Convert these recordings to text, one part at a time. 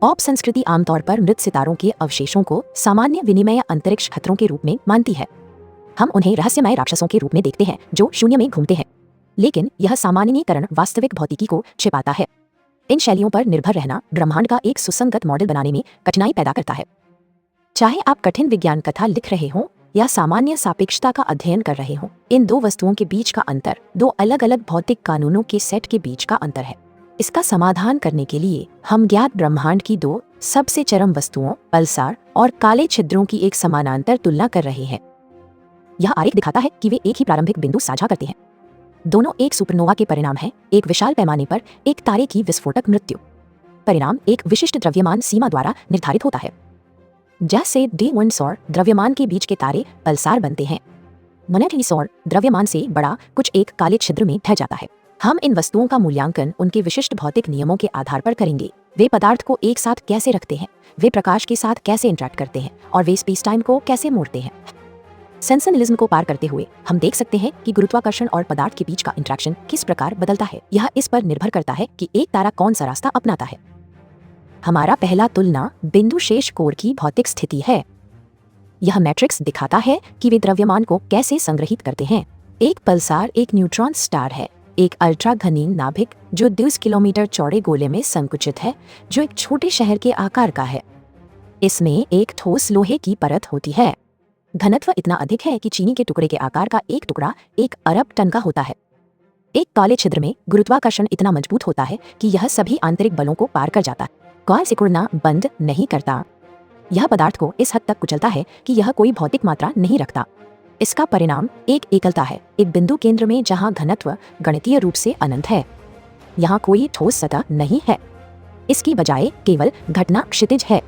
Pop संस्कृति आमतौर पर मृत सितारों के अवशेषों को सामान्य विनिमय अंतरिक्ष खतरों के रूप में मानती है। हम उन्हें रहस्यमय राक्षसों के रूप में देखते हैं जो शून्य में घूमते हैं, लेकिन यह सामान्यीकरण वास्तविक भौतिकी को छिपाता है। इन शैलियों पर निर्भर रहना ब्रह्मांड का एक सुसंगत मॉडल बनाने में कठिनाई पैदा करता है। चाहे आप कठिन विज्ञान कथा लिख रहे हों या सामान्य सापेक्षता का अध्ययन कर रहे हों, इन दो वस्तुओं के बीच का अंतर दो अलग अलग भौतिक कानूनों के सेट के बीच का अंतर है। इसका समाधान करने के लिए हम ज्ञात ब्रह्मांड की दो सबसे चरम वस्तुओं पल्सार और काले छिद्रों की एक समानांतर तुलना कर रहे हैं। यह आरेख दिखाता है कि वे एक ही प्रारंभिक बिंदु साझा करते हैं। दोनों एक सुपरनोवा के परिणाम हैं, एक विशाल पैमाने पर एक तारे की विस्फोटक मृत्यु। परिणाम एक विशिष्ट द्रव्यमान सीमा द्वारा निर्धारित होता है। जैसे D1 सौर द्रव्यमान के बीच के तारे पल्सार बनते हैं, मोनेटरी सौर द्रव्यमान से बड़ा कुछ एक काले छिद्र में ढह जाता है। हम इन वस्तुओं का मूल्यांकन उनके विशिष्ट भौतिक नियमों के आधार पर करेंगे। वे पदार्थ को एक साथ कैसे रखते हैं, वे प्रकाश के साथ कैसे इंटरैक्ट करते हैं और वे स्पेस टाइम को कैसे मोड़ते हैं। सेंसेनिज्म को पार करते हुए हम देख सकते हैं कि गुरुत्वाकर्षण और पदार्थ के बीच का इंटरेक्शन किस प्रकार बदलता है। यह इस पर निर्भर करता है कि एक तारा कौन सा रास्ता अपनाता है। हमारा पहला तुलना बिंदु शेष कोर की भौतिक स्थिति है। यह मैट्रिक्स दिखाता है कि वे द्रव्यमान को कैसे संग्रहित करते हैं। एक पल्सार एक न्यूट्रॉन स्टार है, एक अल्ट्रा घनीन नाभिक जो 20 किलोमीटर चौड़े गोले में संकुचित है, जो एक छोटे शहर के आकार का है। इसमें एक ठोस लोहे की परत होती है। घनत्व इतना अधिक है कि चीनी के टुकड़े के आकार का एक टुकड़ा 1 अरब टन का होता है। एक काले छिद्र में गुरुत्वाकर्षण इतना मजबूत होता है कि यह सभी आंतरिक बलों को पार कर जाता है। कॉइल सिकुड़ना बंद नहीं करता। यह पदार्थ को इस हद तक कुचलता है कि यह कोई भौतिक मात्रा नहीं रखता। इसका परिणाम एक एकलता है, एक बिंदु केंद्र में जहां घनत्व गणितीय रूप से अनंत है। यहाँ कोई ठोस सतह नहीं है, इसकी बजाय केवल घटना क्षितिज है।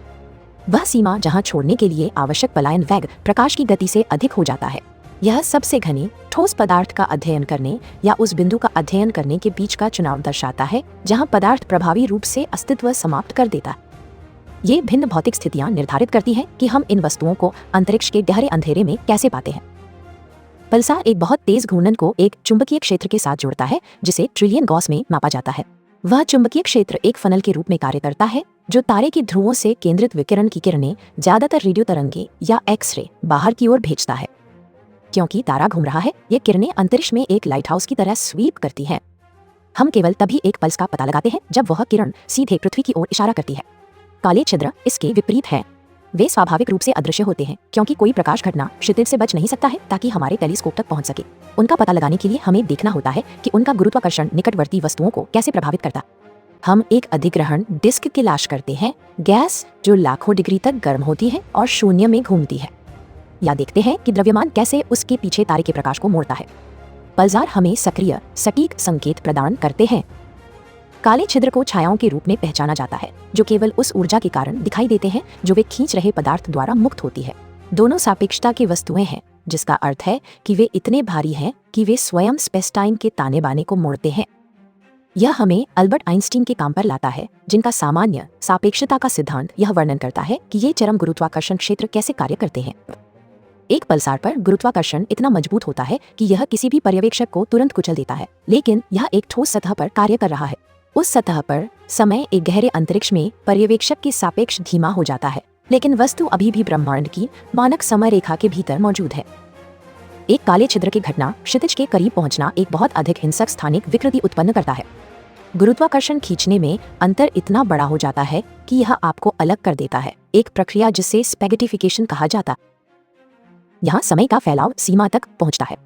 वह सीमा जहां छोड़ने के लिए आवश्यक पलायन वेग प्रकाश की गति से अधिक हो जाता है। यह सबसे घनी ठोस पदार्थ का अध्ययन करने या उस बिंदु का अध्ययन करने के बीच का चुनाव दर्शाता है जहां पदार्थ प्रभावी रूप से अस्तित्व समाप्त कर देता है। ये भिन्न भौतिक स्थितियां निर्धारित करती हैं कि हम इन वस्तुओं को अंतरिक्ष के गहरे अंधेरे में कैसे पाते हैं। पल्सार एक बहुत तेज घूर्णन को एक चुंबकीय क्षेत्र के साथ जोड़ता है जिसे ट्रिलियन गॉस में मापा जाता है। वह चुंबकीय क्षेत्र एक फनल के रूप में कार्य करता है जो तारे की ध्रुवों से केंद्रित विकिरण की किरणें, ज्यादातर रेडियो तरंगे या एक्स-रे, बाहर की ओर भेजता है। क्योंकि तारा घूम रहा है, ये किरणें अंतरिक्ष में एक लाइटहाउस की तरह स्वीप करती हैं। हम केवल तभी एक पल्स का पता लगाते हैं जब वह किरण सीधे पृथ्वी की ओर इशारा करती है। काले छिद्र इसके विपरीत हैं। वे स्वाभाविक रूप से अदृश्य होते हैं क्योंकि कोई प्रकाश घटना क्षितिज से बच नहीं सकता है ताकि हमारे टेलीस्कोप तक पहुंच सके। उनका पता लगाने के लिए हमें देखना होता है कि उनका गुरुत्वाकर्षण निकटवर्ती वस्तुओं को कैसे प्रभावित करता है। हम एक अधिग्रहण डिस्क की तलाश करते हैं, गैस जो लाखों डिग्री तक गर्म होती है और शून्य में घूमती है, या देखते हैं कि द्रव्यमान कैसे उसके पीछे तारे के प्रकाश को मोड़ता है। पल्सार हमें सक्रिय सटीक संकेत प्रदान करते हैं। काले छिद्र को छायाओं के रूप में पहचाना जाता है जो केवल उस ऊर्जा के कारण दिखाई देते हैं जो वे खींच रहे पदार्थ द्वारा मुक्त होती है। दोनों सापेक्षता की वस्तुएं हैं, जिसका अर्थ है कि वे इतने भारी हैं कि वे स्वयं स्पेस टाइम के ताने बाने को मोड़ते हैं। यह हमें अल्बर्ट आइंस्टीन के काम पर लाता है, जिनका सामान्य सापेक्षता का सिद्धांत यह वर्णन करता है कि ये चरम गुरुत्वाकर्षण क्षेत्र कैसे कार्य करते हैं। एक पल्सार पर गुरुत्वाकर्षण इतना मजबूत होता है कि यह किसी भी पर्यवेक्षक को तुरंत कुचल देता है, लेकिन यह एक ठोस सतह पर कार्य कर रहा है। उस सतह पर समय एक गहरे अंतरिक्ष में पर्यवेक्षक के सापेक्ष धीमा हो जाता है, लेकिन वस्तु अभी भी ब्रह्मांड की मानक समय रेखा के भीतर मौजूद है। एक काले छिद्र की घटना क्षितिज के करीब पहुंचना एक बहुत अधिक हिंसक स्थानिक विकृति उत्पन्न करता है। गुरुत्वाकर्षण खींचने में अंतर इतना बड़ा हो जाता है कि यह आपको अलग कर देता है, एक प्रक्रिया जिसे स्पेगेटिफिकेशन कहा जाता है। यहाँ समय का फैलाव सीमा तक पहुंचता है।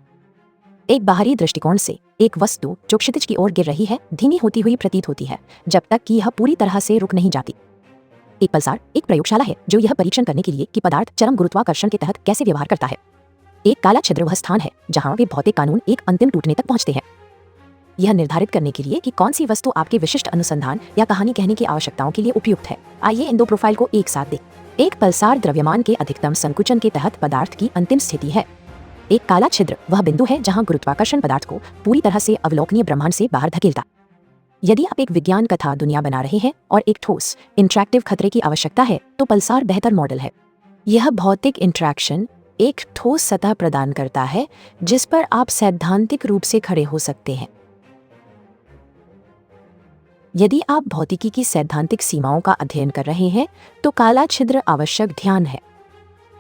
एक बाहरी दृष्टिकोण से एक वस्तु जो क्षितिज की ओर गिर रही है धीमी होती हुई प्रतीत होती है जब तक कि यह पूरी तरह से रुक नहीं जाती। एक पल्सार एक प्रयोगशाला है जो यह परीक्षण करने के लिए कि पदार्थ चरम गुरुत्वाकर्षण के तहत कैसे व्यवहार करता है। एक काला छिद्र वह स्थान है जहां वे भौतिक कानून एक अंतिम टूटने तक पहुंचते हैं। यह निर्धारित करने के लिए कि कौन सी वस्तु आपके विशिष्ट अनुसंधान या कहानी कहने की आवश्यकताओं के लिए उपयुक्त है, आइए इन दो प्रोफाइल को एक साथ देखें। एक पल्सार द्रव्यमान के अधिकतम संकुचन के तहत पदार्थ की अंतिम स्थिति है। एक काला छिद्र वह बिंदु है जहां गुरुत्वाकर्षण पदार्थ को पूरी तरह से अवलोकनीय ब्रह्मांड से बाहर धकेलता। यदि आप एक विज्ञान कथा दुनिया बना रहे हैं और एक ठोस इंटरैक्टिव खतरे की आवश्यकता है तो पल्सार बेहतर मॉडल है। यह भौतिक इंटरैक्शन एक ठोस सतह प्रदान करता है जिस पर आप सैद्धांतिक रूप से खड़े हो सकते हैं। यदि आप भौतिकी की सैद्धांतिक सीमाओं का अध्ययन कर रहे हैं तो काला छिद्र आवश्यक ध्यान है।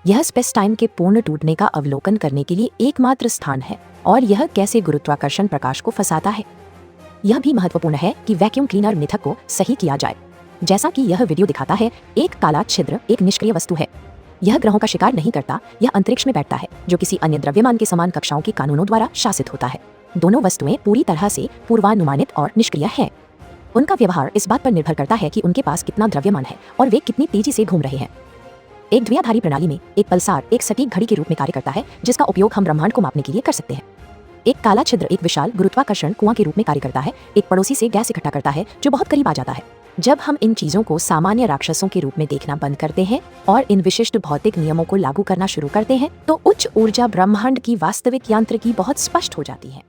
यह स्पेस टाइम के पूर्ण टूटने का अवलोकन करने के लिए एकमात्र स्थान है और यह कैसे गुरुत्वाकर्षण प्रकाश को फंसाता है। यह भी महत्वपूर्ण है कि वैक्यूम क्लीनर मिथक को सही किया जाए। जैसा कि यह वीडियो दिखाता है, एक काला छिद्र एक निष्क्रिय वस्तु है। यह ग्रहों का शिकार नहीं करता, यह अंतरिक्ष में बैठता है जो किसी अन्य द्रव्यमान के समान कक्षाओं के कानूनों द्वारा शासित होता है। दोनों वस्तुएं पूरी तरह से पूर्वानुमानित और निष्क्रिय हैं। उनका व्यवहार इस बात पर निर्भर करता है कि उनके पास कितना द्रव्यमान है और वे कितनी तेजी से घूम रहे हैं। एक द्विआधारी प्रणाली में एक पल्सार एक सटीक घड़ी के रूप में कार्य करता है जिसका उपयोग हम ब्रह्मांड को मापने के लिए कर सकते हैं। एक काला छिद्र एक विशाल गुरुत्वाकर्षण कुआं के रूप में कार्य करता है, एक पड़ोसी से गैस इकट्ठा करता है जो बहुत करीब आ जाता है। जब हम इन चीजों को सामान्य राक्षसों के रूप में देखना बंद करते हैं और इन विशिष्ट भौतिक नियमों को लागू करना शुरू करते हैं तो उच्च ऊर्जा ब्रह्मांड की वास्तविक यांत्रिकी बहुत स्पष्ट हो जाती है।